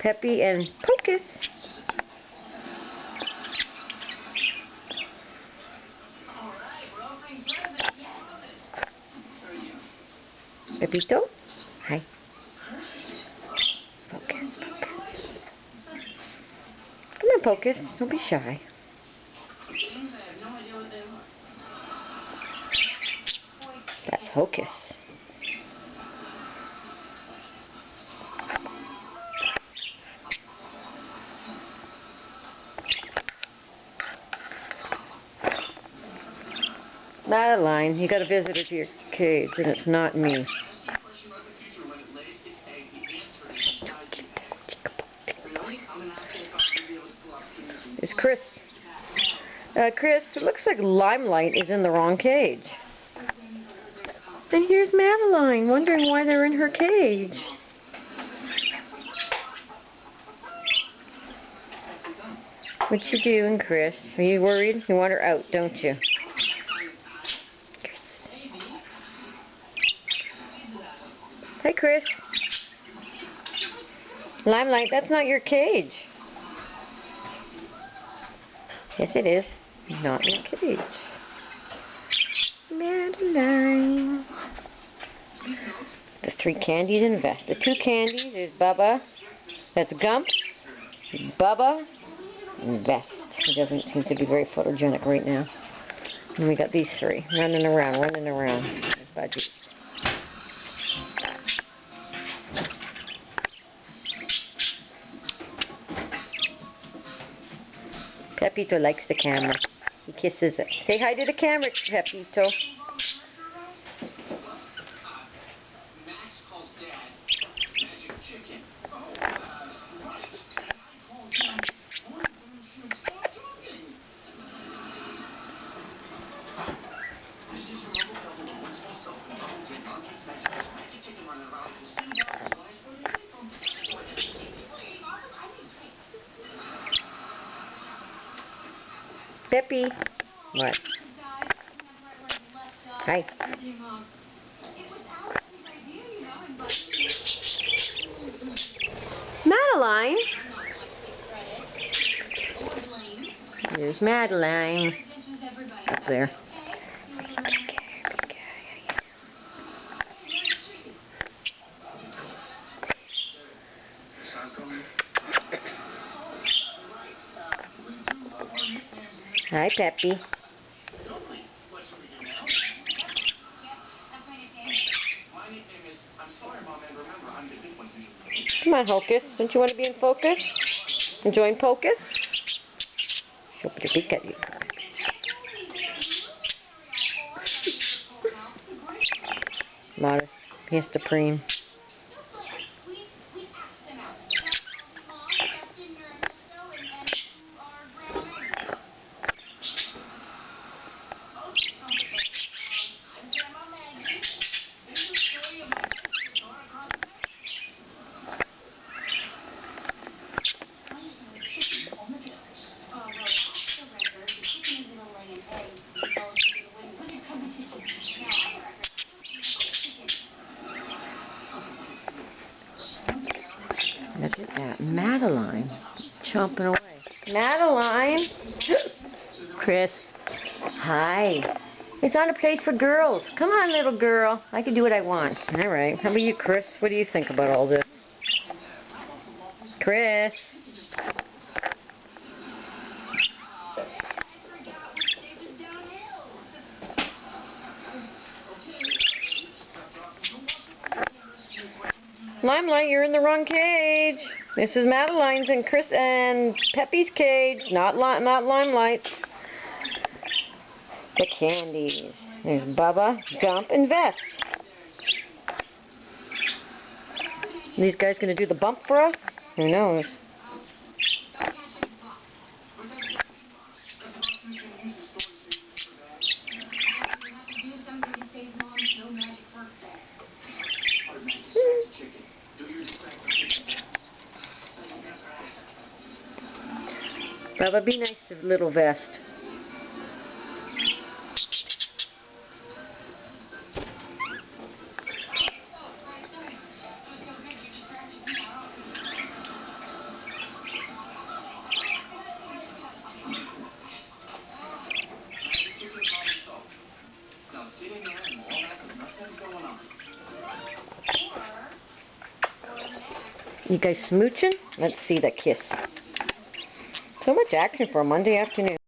Peppy and Pocus. Pepito. Hi. Pocus. Come on, Pocus. Don't be shy. That's Hocus. Madeline, you got a visitor to your cage, and it's not me. It's Chris. Chris, it looks like Limelight is in the wrong cage. And here's Madeline, wondering why they're in her cage. What you doing, Chris? Are you worried? You want her out, don't you? Hi, Chris. Limelight, that's not your cage. Yes, it is. Not your cage. Madeline. The 3 candies in the vest. The 2 candies is Bubba. That's Gump. Bubba. And Vest. He doesn't seem to be very photogenic right now. And we got these 3 running around. Budgies. Pepito likes the camera. He kisses it. Say hi to the camera, Pepito. Peppy. What? Hi. Madeline. There's Madeline. Up there. Hi, Peppy. Come on, Hocus. Don't you want to be in focus? Enjoying Pocus? She'll put a beak at you. Modest. Histoprene. That's that. Madeline. Chomping away. Madeline! Chris. Hi. It's not a place for girls. Come on, little girl. I can do what I want. Alright. How about you, Chris? What do you think about all this? Chris. Limelight, you're in the wrong cage. This is Madeline's and Chris and Peppy's cage, not Limelight. The candies. There's Bubba, Gump, and Vest. These guys gonna do the bump for us? Who knows? Bubba, be nice to little Vest. You guys smooching? Let's see the kiss. So much action for a Monday afternoon.